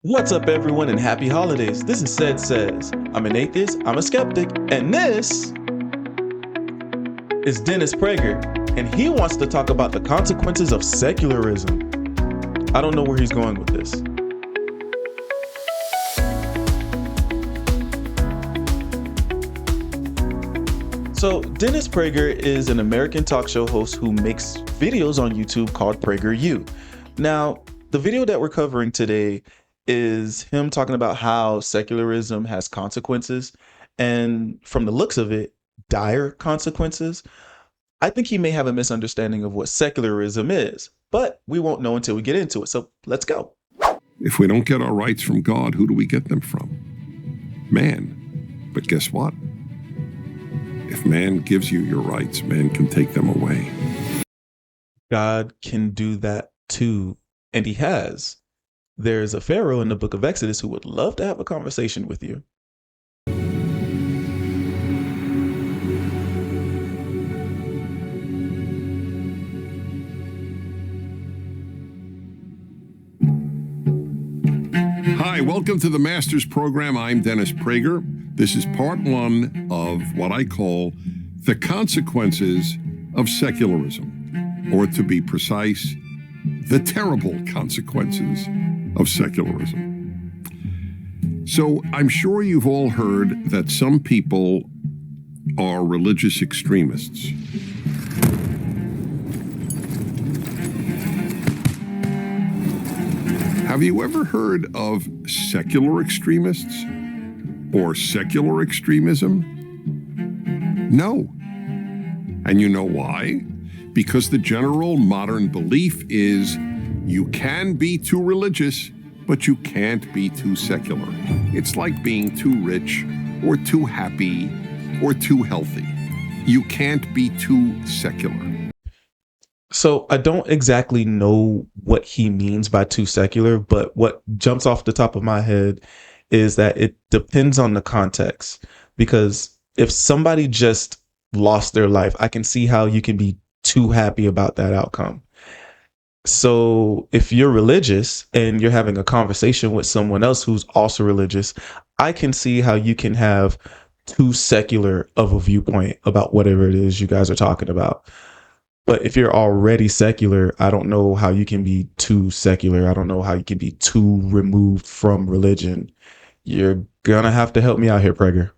What's up, everyone, and happy holidays. This is Says. I'm an atheist, I'm a skeptic, and this is Dennis Prager, and he wants to talk about the consequences of secularism. I don't know where he's going with this. So, Dennis Prager is an American talk show host who makes videos on YouTube called PragerU. Now, the video that we're covering today is him talking about how secularism has consequences, and from the looks of it, dire consequences. I think he may have a misunderstanding of what secularism is, but we won't know until we get into it. So let's go. If we don't get our rights from God, who do we get them from? Man. But guess what? If man gives you your rights, man can take them away. God can do that too, and he has. There's a Pharaoh in the book of Exodus who would love to have a conversation with you. Hi, welcome to the Masters Program. I'm Dennis Prager. This is part one of what I call the consequences of secularism, or to be precise, the terrible consequences of secularism. So I'm sure you've all heard that some people are religious extremists. Have you ever heard of secular extremists or secular extremism? No. And you know why? Because the general modern belief is you can be too religious, but you can't be too secular. It's like being too rich or too happy or too healthy. You can't be too secular. So I don't exactly know what he means by too secular, but what jumps off the top of my head is that it depends on the context. Because if somebody just lost their life, I can see how you can be too happy about that outcome. So if you're religious and you're having a conversation with someone else who's also religious, I can see how you can have too secular of a viewpoint about whatever it is you guys are talking about. But if you're already secular, I don't know how you can be too secular. I don't know how you can be too removed from religion. You're gonna have to help me out here, Prager.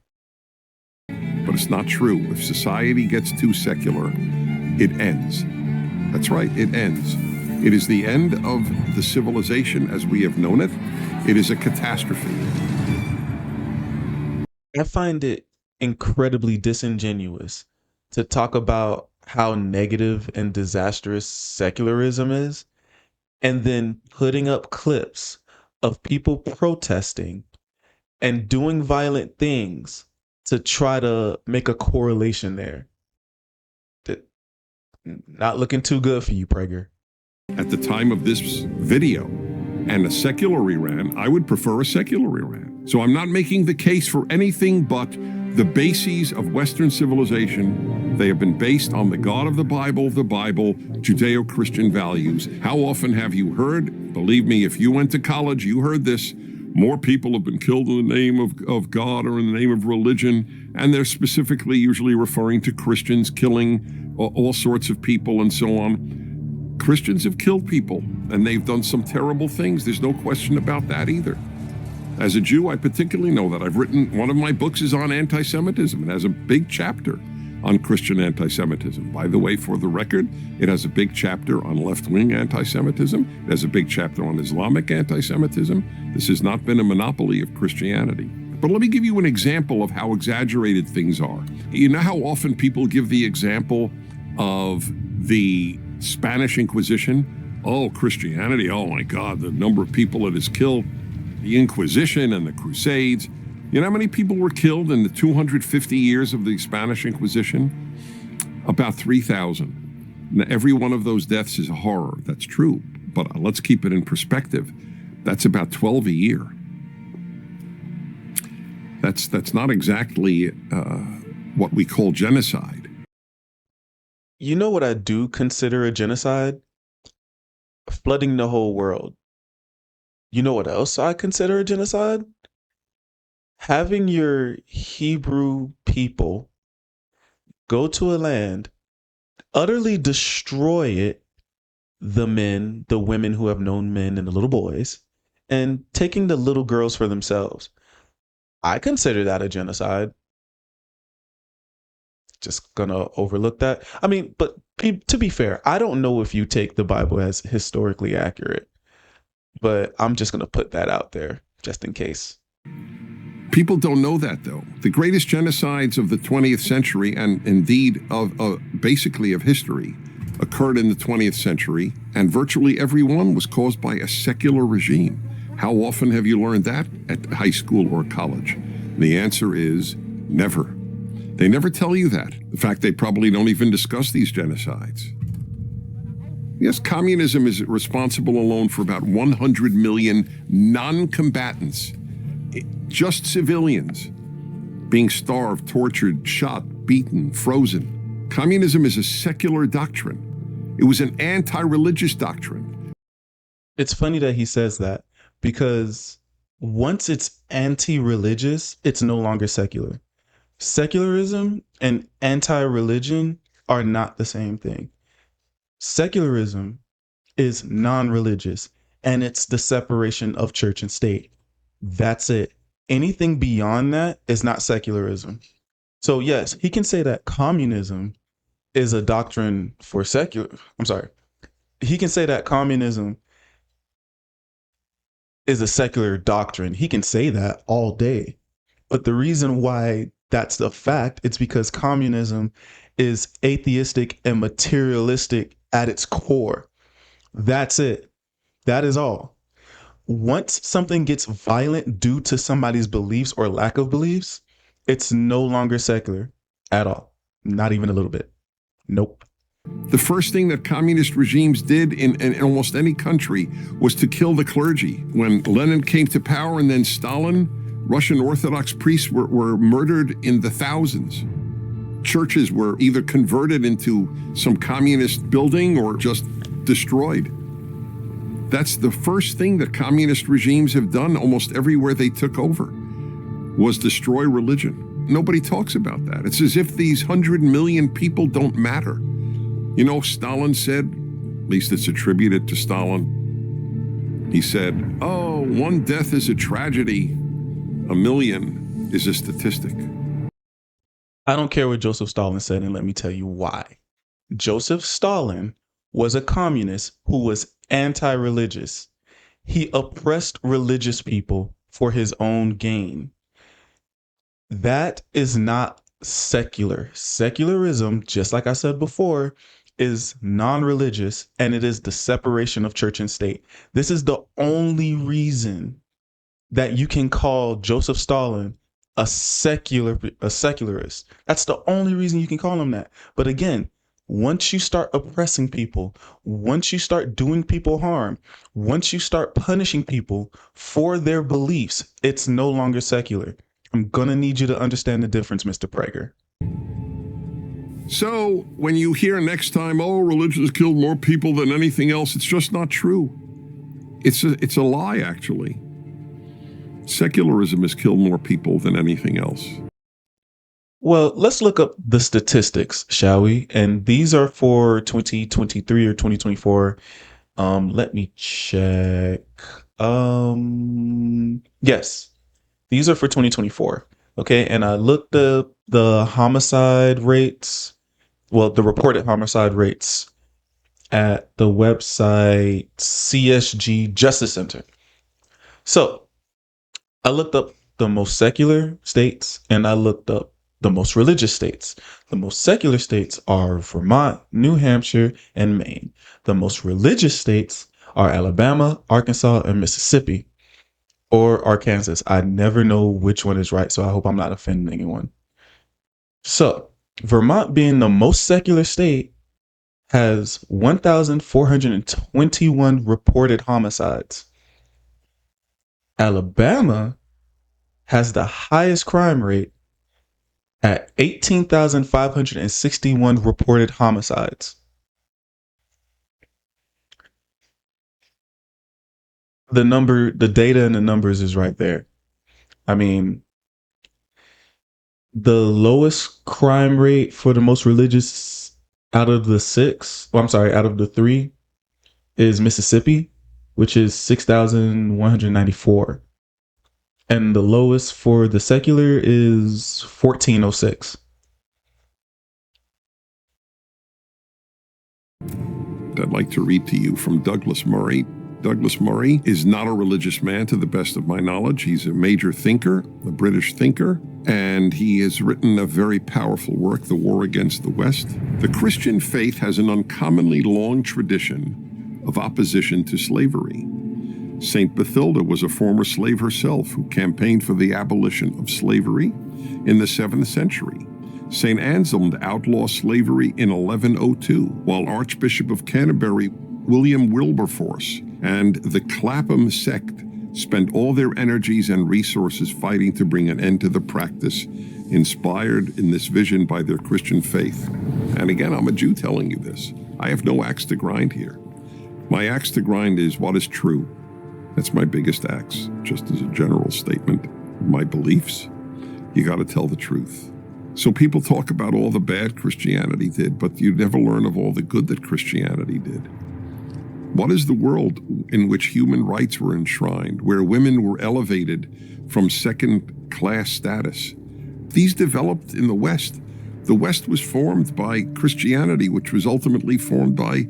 But it's not true. If society gets too secular, it ends. That's right, it ends. It is the end of the civilization as we have known it. It is a catastrophe. I find it incredibly disingenuous to talk about how negative and disastrous secularism is, and then putting up clips of people protesting and doing violent things to try to make a correlation there. That not looking too good for you, Prager. At the time of this video and a secular Iran, I would prefer a secular Iran. So I'm not making the case for anything but the bases of Western civilization. They have been based on the God of the Bible, Judeo-Christian values. How often have you heard, believe me, if you went to college, you heard this, more people have been killed in the name of God or in the name of religion, and they're specifically usually referring to Christians killing all sorts of people and so on. Christians have killed people, and they've done some terrible things. There's no question about that either. As a Jew, I particularly know that. I've written, one of my books is on anti-Semitism. It has a big chapter on Christian anti-Semitism. By the way, for the record, it has a big chapter on left-wing anti-Semitism. It has a big chapter on Islamic anti-Semitism. This has not been a monopoly of Christianity. But let me give you an example of how exaggerated things are. You know how often people give the example of the Spanish Inquisition? Oh, Christianity, oh my God, the number of people it has killed. The Inquisition and the Crusades. You know how many people were killed in the 250 years of the Spanish Inquisition? About 3,000. Now, every one of those deaths is a horror. That's true. But let's keep it in perspective. That's about 12 a year. That's not exactly what we call genocide. You know what I do consider a genocide? Flooding the whole world. You know what else I consider a genocide? Having your Hebrew people go to a land, utterly destroy it, the men, the women who have known men, and the little boys, and taking the little girls for themselves. I consider that a genocide. Just gonna overlook that. I mean, but to be fair, I don't know if you take the Bible as historically accurate, but I'm just gonna put that out there just in case. People don't know that, though. The greatest genocides of the 20th century, and indeed of basically of history, occurred in the 20th century, and virtually every one was caused by a secular regime. How often have you learned that at high school or college? The answer is never. They never tell you that. In fact, they probably don't even discuss these genocides. Yes, communism is responsible alone for about 100 million non-combatants, just civilians, being starved, tortured, shot, beaten, frozen. Communism is a secular doctrine. It was an anti-religious doctrine. It's funny that he says that because once it's anti-religious, it's no longer secular. Secularism and anti-religion are not the same thing. Secularism is non-religious and it's the separation of church and state. That's it. Anything beyond that is not secularism. So yes, he can say that communism is a doctrine for secular. I'm sorry. He can say that communism is a secular doctrine. He can say that all day. But the reason why that's the fact, it's because communism is atheistic and materialistic at its core. That's it. That is all. Once something gets violent due to somebody's beliefs or lack of beliefs, it's no longer secular at all. Not even a little bit. Nope. The first thing that communist regimes did in almost any country was to kill the clergy. When Lenin came to power and then Stalin, Russian Orthodox priests were murdered in the thousands. Churches were either converted into some communist building or just destroyed. That's the first thing that communist regimes have done almost everywhere they took over, was destroy religion. Nobody talks about that. It's as if these 100 million people don't matter. You know, Stalin said, at least it's attributed to Stalin, he said, "Oh, one death is a tragedy, a million is a statistic." I don't care what Joseph Stalin said, and let me tell you why. Joseph Stalin was a communist who was anti-religious. He oppressed religious people for his own gain. That is not secular. Secularism, just like I said before, is non-religious and it is the separation of church and state. This is the only reason that you can call Joseph Stalin a secularist. That's the only reason you can call him that. But again, once you start oppressing people, once you start doing people harm, once you start punishing people for their beliefs, it's no longer secular. I'm gonna need you to understand the difference, Mr. Prager. So when you hear next time, "Oh, religion has killed more people than anything else," it's just not true. It's a lie, actually. Secularism has killed more people than anything else. Well, let's look up the statistics, shall we? And these are for 2023 or 2024. Let me check. Yes, these are for 2024. Okay, and I looked up the homicide rates, well, the reported homicide rates at the website CSG Justice Center. So I looked up the most secular states and I looked up the most religious states. The most secular states are Vermont, New Hampshire, and Maine. The most religious states are Alabama, Arkansas, and Mississippi, or Arkansas. I never know which one is right, so I hope I'm not offending anyone. So, Vermont, being the most secular state, has 1,421 reported homicides. Alabama has the highest crime rate at 18,561 reported homicides. the data and the numbers is right there. I mean, the lowest crime rate for the most religious out of the six, well, I'm sorry, out of the three is Mississippi, which is 6,194. And the lowest for the secular is 1406. I'd like to read to you from Douglas Murray. Douglas Murray is not a religious man, to the best of my knowledge. He's a major thinker, a British thinker, and he has written a very powerful work, The War Against the West. The Christian faith has an uncommonly long tradition of opposition to slavery. Saint Bathilda was a former slave herself who campaigned for the abolition of slavery in the 7th century. St. Anselm outlawed slavery in 1102, while Archbishop of Canterbury William Wilberforce and the Clapham sect spent all their energies and resources fighting to bring an end to the practice, inspired in this vision by their Christian faith. And again, I'm a Jew telling you this. I have no axe to grind here. My axe to grind is what is true. That's my biggest axe, just as a general statement. My beliefs, you got to tell the truth. So people talk about all the bad Christianity did, but you never learn of all the good that Christianity did. What is the world in which human rights were enshrined, where women were elevated from second-class status? These developed in the West. The West was formed by Christianity, which was ultimately formed by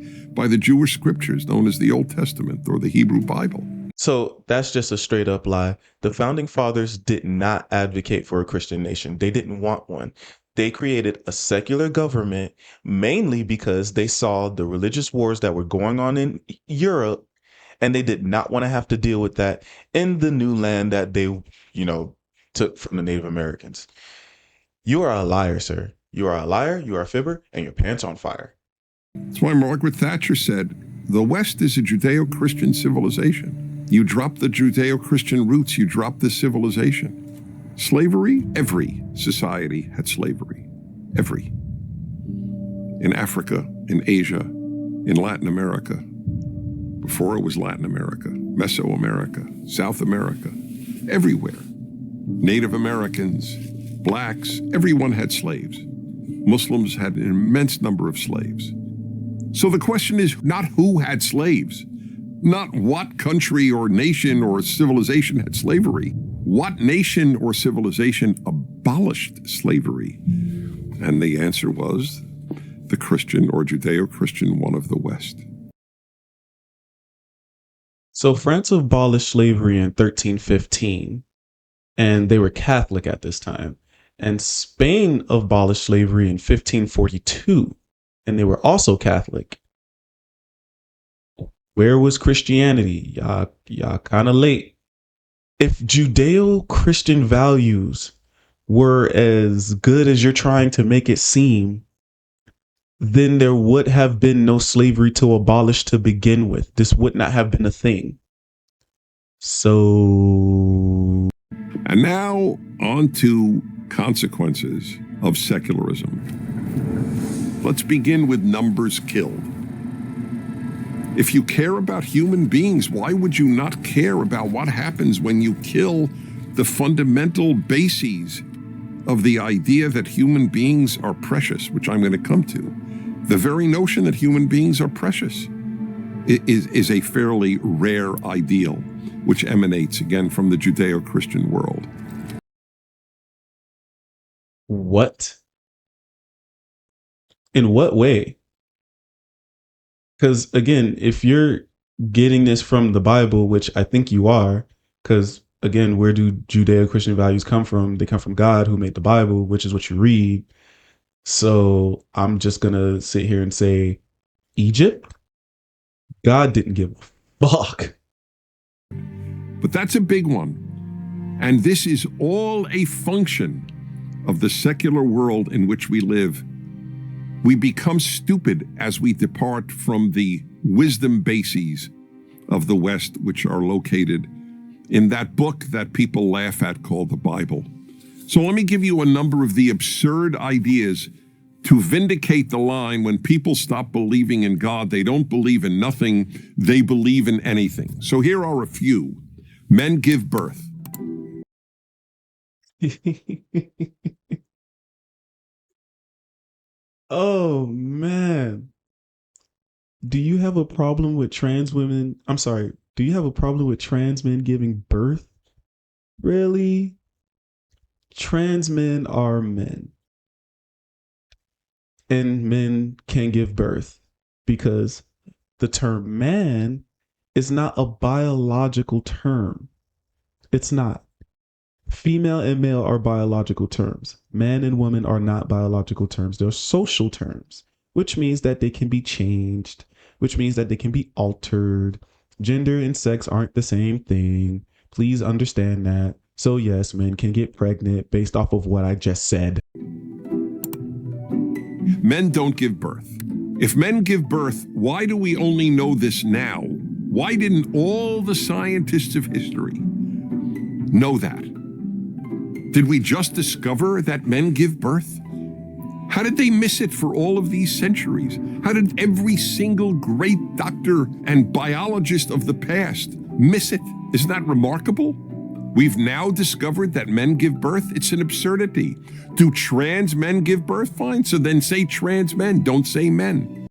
the Jewish scriptures known as the Old Testament or the Hebrew Bible. So that's just a straight up lie. The founding fathers did not advocate for a Christian nation. They didn't want one. They created a secular government mainly because they saw the religious wars that were going on in Europe, and they did not want to have to deal with that in the new land that they, took from the Native Americans. You are a liar, sir. You are a liar, you are a fibber, and your pants on fire. That's why Margaret Thatcher said, the West is a Judeo-Christian civilization. You drop the Judeo-Christian roots, you drop the civilization. Slavery, every society had slavery. Every. In Africa, in Asia, in Latin America, before it was Latin America, Mesoamerica, South America, everywhere. Native Americans, blacks, everyone had slaves. Muslims had an immense number of slaves. So the question is not who had slaves, not what country or nation or civilization had slavery. What nation or civilization abolished slavery? And the answer was the Christian or Judeo-Christian one of the West. So France abolished slavery in 1315, and they were Catholic at this time. And Spain abolished slavery in 1542, and they were also Catholic. Where was Christianity? Y'all kind of late. If Judeo-Christian values were as good as you're trying to make it seem, then there would have been no slavery to abolish to begin with. This would not have been a thing. So... And now on to consequences of secularism. Let's begin with numbers killed. If you care about human beings, why would you not care about what happens when you kill the fundamental bases of the idea that human beings are precious, which I'm going to come to? The very notion that human beings are precious is a fairly rare ideal, which emanates, again, from the Judeo-Christian world. What? In what way? Because again, if you're getting this from the Bible, which I think you are, because again, where do Judeo-Christian values come from? They come from God, who made the Bible, which is what you read. So I'm just going to sit here and say, Egypt? God didn't give a fuck. But that's a big one. And this is all a function of the secular world in which we live. We become stupid as we depart from the wisdom bases of the West, which are located in that book that people laugh at called the Bible. So let me give you a number of the absurd ideas to vindicate the line when people stop believing in God, they don't believe in nothing, they believe in anything. So here are a few. Men give birth. Oh man. Do you have a problem with trans women? I'm sorry. Do you have a problem with trans men giving birth? Really? Trans men are men, and men can give birth because the term man is not a biological term. It's not. Female and male are biological terms. Man and woman are not biological terms. They're social terms, which means that they can be changed, which means that they can be altered. Gender and sex aren't the same thing. Please understand that. So, yes, men can get pregnant based off of what I just said. Men don't give birth. If men give birth, why do we only know this now? Why didn't all the scientists of history know that? Did we just discover that men give birth? How did they miss it for all of these centuries? How did every single great doctor and biologist of the past miss it? Isn't that remarkable? We've now discovered that men give birth. It's an absurdity. Do trans men give birth? Fine. So then say trans men, don't say men.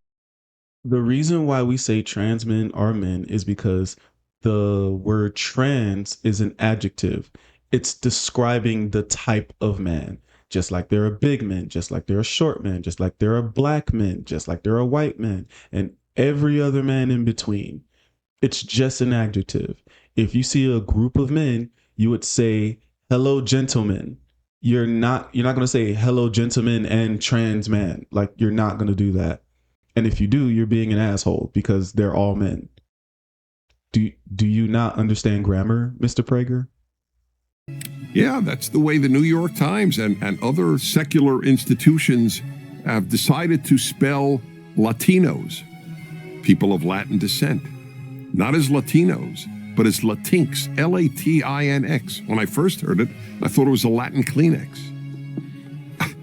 The reason why we say trans men are men is because the word trans is an adjective. It's describing the type of man. Just like there are big men, just like there are short men, just like there are black men, just like there are white men, and every other man in between. It's just an adjective. If you see a group of men, you would say, hello, gentlemen. You're not going to say hello, gentlemen and trans man. Like, you're not going to do that. And if you do, you're being an asshole because they're all men. Do you not understand grammar, Mr. Prager? Yeah, that's the way the New York Times and other secular institutions have decided to spell Latinos, people of Latin descent. Not as Latinos, but as Latinx, Latinx. When I first heard it, I thought it was a Latin Kleenex.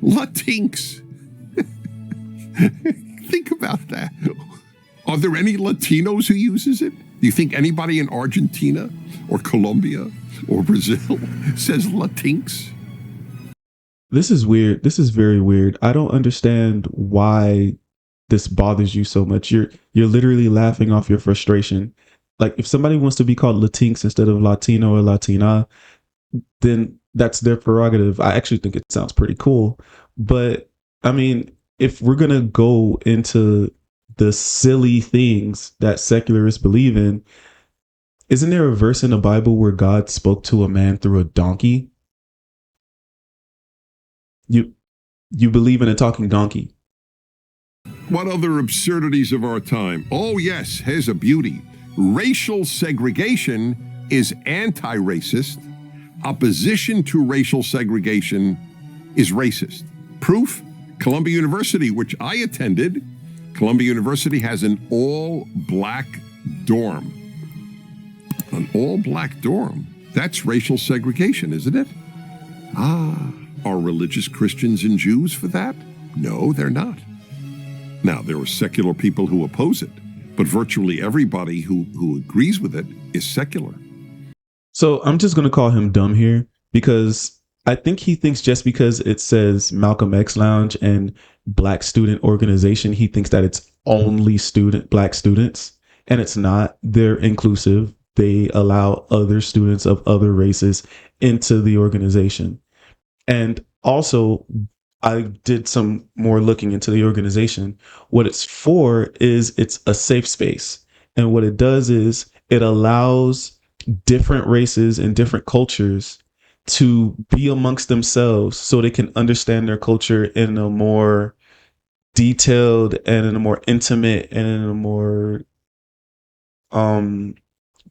Latinx. Think about that. Are there any Latinos who uses it? Do you think anybody in Argentina or Colombia or Brazil says Latinx? This is weird. This is very weird. I don't understand why this bothers you so much. You're literally laughing off your frustration. Like, if somebody wants to be called Latinx instead of Latino or Latina, then that's their prerogative. I actually think it sounds pretty cool. But I mean, if we're going to go into the silly things that secularists believe in, isn't there a verse in the Bible where God spoke to a man through a donkey? You believe in a talking donkey. What other absurdities of our time? Oh, yes, here's a beauty. Racial segregation is anti-racist. Opposition to racial segregation is racist. Proof? Columbia University, which I attended. Columbia University has an all-black dorm. An all-black dorm. That's racial segregation, isn't it? Ah, are religious Christians and Jews for that? No, they're not. Now, there are secular people who oppose it, but virtually everybody who agrees with it is secular. So I'm just going to call him dumb here because I think he thinks just because it says Malcolm X Lounge and Black Student Organization, he thinks that it's only Black students, and it's not. They're inclusive. They allow other students of other races into the organization. And also, I did some more looking into the organization. What it's for is it's a safe space. And what it does is it allows different races and different cultures to be amongst themselves so they can understand their culture in a more detailed and in a more intimate and in a more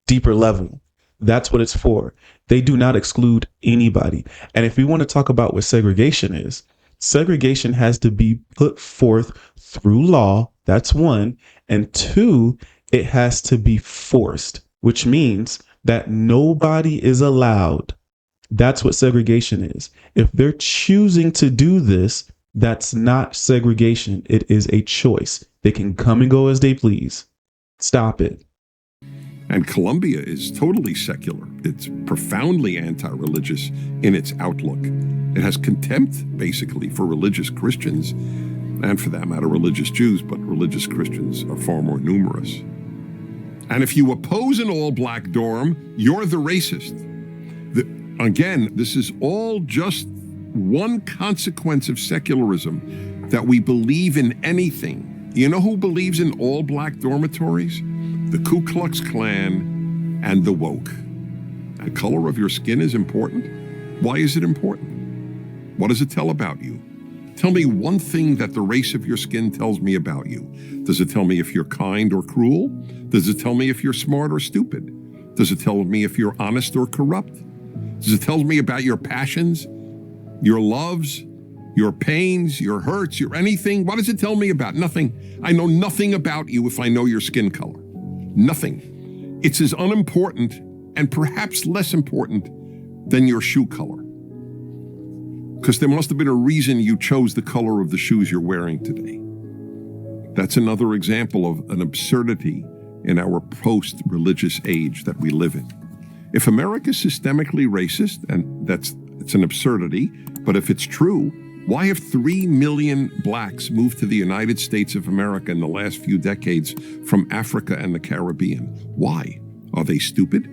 deeper level. That's what it's for. They do not exclude anybody. And if we want to talk about what segregation is, segregation has to be put forth through law. That's one. And two, it has to be forced, which means that nobody is allowed. That's what segregation is. If they're choosing to do this, That's not segregation. It is a choice. They can come and go as they please. Stop it. And Colombia is totally secular. It's profoundly anti-religious in its outlook. It has contempt, basically, for religious Christians, and for that matter, religious Jews, but religious Christians are far more numerous. And if you oppose an all-black dorm, you're the racist. Again, this is all just one consequence of secularism, that we believe in anything. You know who believes in all-black dormitories? The Ku Klux Klan and the woke. The color of your skin is important. Why is it important? What does it tell about you? Tell me one thing that the race of your skin tells me about you. Does it tell me if you're kind or cruel? Does it tell me if you're smart or stupid? Does it tell me if you're honest or corrupt? Does it tell me about your passions, your loves, your pains, your hurts, your anything? What does it tell me about? Nothing. I know nothing about you if I know your skin color. Nothing. It's as unimportant and perhaps less important than your shoe color. Because there must have been a reason you chose the color of the shoes you're wearing today. That's another example of an absurdity in our post-religious age that we live in. If America is systemically racist, and it's an absurdity, but if it's true, why have 3 million blacks moved to the United States of America in the last few decades from Africa and the Caribbean? Why? Are they stupid?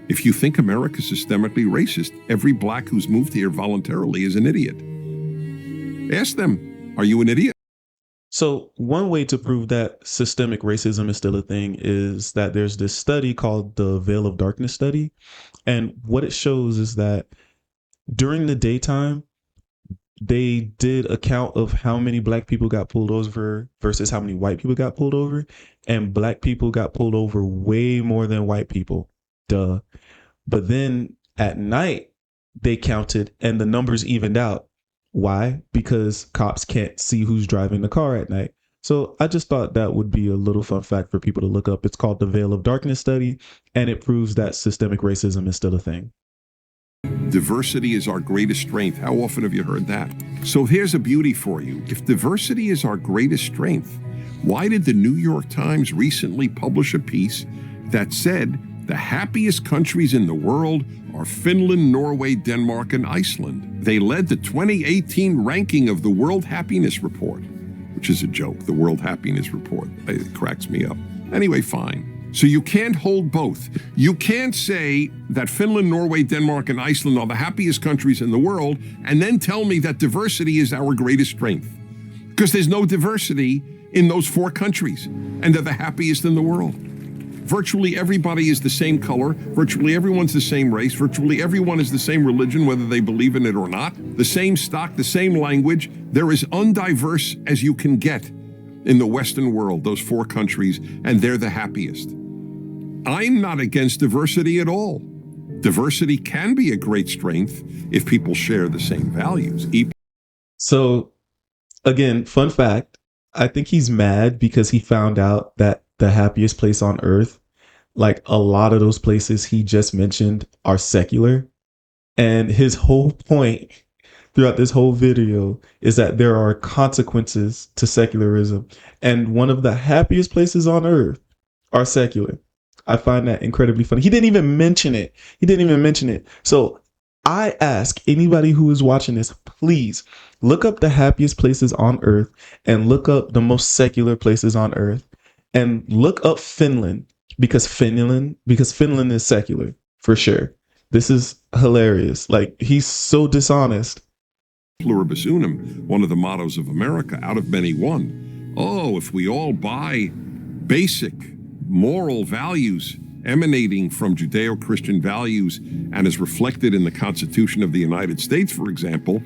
If you think America is systemically racist, every black who's moved here voluntarily is an idiot. Ask them, are you an idiot? So one way to prove that systemic racism is still a thing is that there's this study called the Veil of Darkness study. And what it shows is that during the daytime, they did a count of how many black people got pulled over versus how many white people got pulled over. And black people got pulled over way more than white people. Duh. But then at night, they counted and the numbers evened out. Why? Because cops can't see who's driving the car at night. So I just thought that would be a little fun fact for people to look up. It's called the Veil of Darkness study, and it proves that systemic racism is still a thing. Diversity is our greatest strength. How often have you heard that? So here's a beauty for you. If diversity is our greatest strength, why did the New York Times recently publish a piece that said the happiest countries in the world are Finland, Norway, Denmark, and Iceland? They led the 2018 ranking of the World Happiness Report, which is a joke, the World Happiness Report. It cracks me up. Anyway, fine. So you can't hold both. You can't say that Finland, Norway, Denmark, and Iceland are the happiest countries in the world and then tell me that diversity is our greatest strength. Because there's no diversity in those 4 countries, and they're the happiest in the world. Virtually everybody is the same color. Virtually everyone's the same race. Virtually everyone is the same religion, whether they believe in it or not. The same stock, the same language. They're as undiverse as you can get in the Western world, those 4 countries, and they're the happiest. I'm not against diversity at all. Diversity can be a great strength if people share the same values. So, again, fun fact, I think he's mad because he found out that the happiest place on earth, like a lot of those places he just mentioned, are secular. And his whole point throughout this whole video is that there are consequences to secularism. And one of the happiest places on earth are secular. I find that incredibly funny. He didn't even mention it. So I ask anybody who is watching this, please look up the happiest places on earth and look up the most secular places on earth and look up Finland because Finland is secular for sure. This is hilarious. Like, he's so dishonest. Pluribus unum, one of the mottos of America, out of many one. Oh, if we all buy basic moral values emanating from Judeo-Christian values and as reflected in the Constitution of the United States, for example,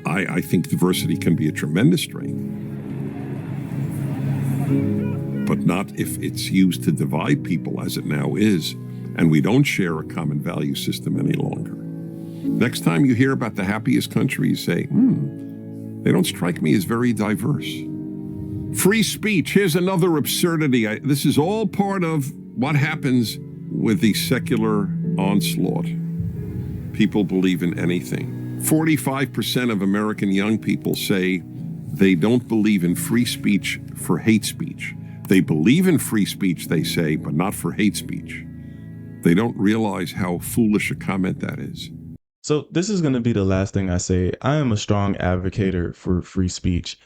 I think diversity can be a tremendous strength. But not if it's used to divide people as it now is, and we don't share a common value system any longer. Next time you hear about the happiest countries, say, they don't strike me as very diverse. Free speech, here's another absurdity. This is all part of what happens with the secular onslaught. People believe in anything. 45% of American young people say they don't believe in free speech for hate speech. They believe in free speech, they say, but not for hate speech. They don't realize how foolish a comment that is. So this is going to be the last thing I say. I am a strong advocate for free speech.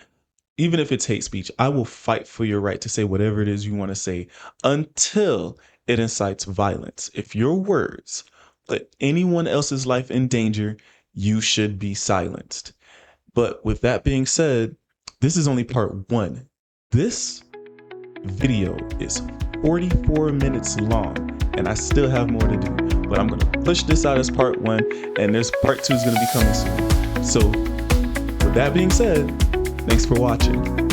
Even if it's hate speech, I will fight for your right to say whatever it is you want to say until it incites violence. If your words put anyone else's life in danger, you should be silenced. But with that being said, this is only part one. This video is 44 minutes long and I still have more to do, but I'm going to push this out as part one and there's part two is going to be coming soon. So with that being said, thanks for watching.